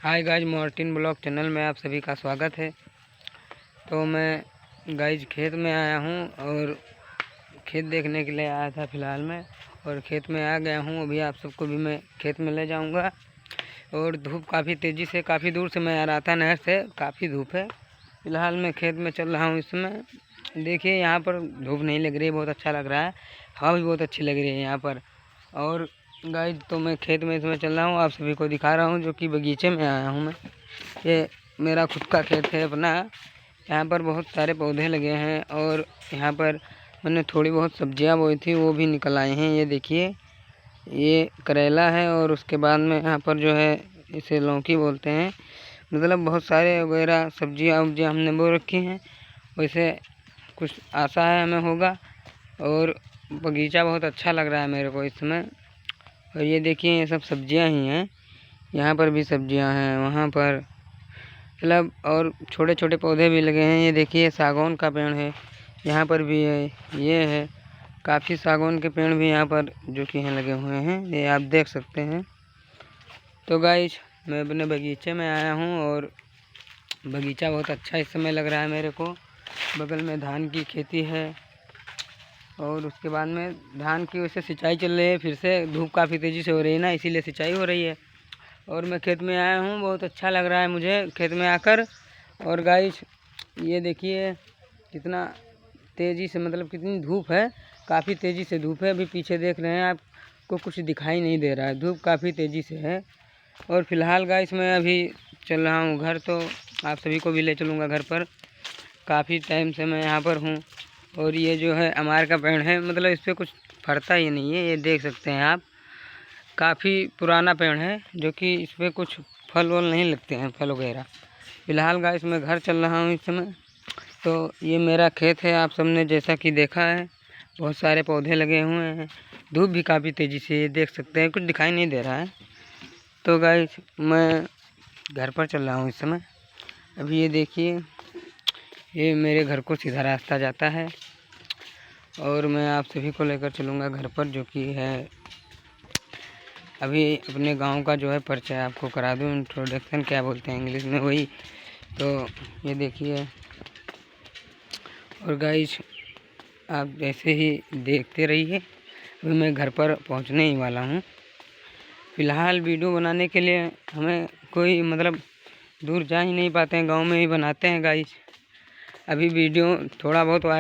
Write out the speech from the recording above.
Hi guys, Martin blog channel में आप सभी का स्वागत है। तो मैं गाइज खेत में आया हूँ और खेत देखने के लिए आया था फ़िलहाल में, और खेत में आ गया हूँ। अभी आप सबको भी मैं खेत में ले जाऊँगा। और धूप काफ़ी तेज़ी से, काफ़ी दूर से मैं आ रहा था नहर से, काफ़ी धूप है। फ़िलहाल मैं खेत में चल रहा हूँ इस समय। देखिए यहाँ पर धूप नहीं लग रही है, बहुत अच्छा लग रहा है। हवा भी बहुत अच्छी लग रही है यहाँ पर। और गाइस तो मैं खेत में इसमें चल रहा हूँ, आप सभी को दिखा रहा हूँ, जो कि बगीचे में आया हूँ मैं। ये मेरा खुद का खेत है अपना। यहाँ पर बहुत सारे पौधे लगे हैं और यहाँ पर मैंने थोड़ी बहुत सब्जियाँ बोई थी, वो भी निकल आए हैं। ये देखिए, ये करेला है और उसके बाद में यहाँ पर जो है इसे लौकी बोलते हैं। मतलब बहुत सारे वगैरह सब्जियाँ उब्जियाँ हमने बो रखी हैं। वैसे कुछ आशा है हमें होगा। और बगीचा बहुत अच्छा लग रहा है मेरे को इस समय। और ये देखिए, ये सब सब्जियां ही हैं। यहाँ पर भी सब्जियां हैं, वहाँ पर मतलब और छोटे छोटे पौधे भी लगे हैं। ये देखिए, सागौन का पेड़ है, यहाँ पर भी है। ये है, काफ़ी सागौन के पेड़ भी यहाँ पर जो कि हैं लगे हुए हैं, ये आप देख सकते हैं। तो गाइस मैं अपने बगीचे में आया हूँ और बगीचा बहुत अच्छा इस समय लग रहा है मेरे को। बगल में धान की खेती है और उसके बाद में धान की वैसे सिंचाई चल रही है। फिर से धूप काफ़ी तेज़ी से हो रही है ना, इसीलिए सिंचाई हो रही है। और मैं खेत में आया हूँ, बहुत अच्छा लग रहा है मुझे खेत में आकर। और गाइस ये देखिए कितना तेज़ी से, मतलब कितनी धूप है, काफ़ी तेज़ी से धूप है। अभी पीछे देख रहे हैं, आपको कुछ दिखाई नहीं दे रहा है, धूप काफ़ी तेज़ी से है। और फिलहाल गाइस मैं अभी चल रहा हूँ घर, तो आप सभी को भी ले चलूँगा घर पर। काफ़ी टाइम से मैं यहाँ पर हूँ। और ये जो है अमार का पेड़ है, मतलब इस पर कुछ फरता ही नहीं है, ये देख सकते हैं आप। काफ़ी पुराना पेड़ है, जो कि इस पर कुछ फल वल नहीं लगते हैं, फल वगैरह। फ़िलहाल गाइस मैं घर चल रहा हूँ इस समय। तो ये मेरा खेत है, आप सबने जैसा कि देखा है, बहुत सारे पौधे लगे हुए हैं। धूप भी काफ़ी तेज़ी से, ये देख सकते हैं, कुछ दिखाई नहीं दे रहा है। तो गाइस मैं घर पर चल रहा हूँ इस समय। अभी ये देखिए, ये मेरे घर को सीधा रास्ता जाता है और मैं आप सभी को लेकर चलूँगा घर पर, जो कि है अभी अपने गांव का जो है परिचय आपको करा दूँ, इंट्रोडक्शन क्या बोलते हैं इंग्लिश में, वही। तो ये देखिए, और गाइस आप ऐसे ही देखते रहिए। अभी मैं घर पर पहुंचने ही वाला हूं। फ़िलहाल वीडियो बनाने के लिए हमें कोई मतलब दूर जा ही नहीं पाते हैं, गांव में ही बनाते हैं गाइस। अभी वीडियो थोड़ा बहुत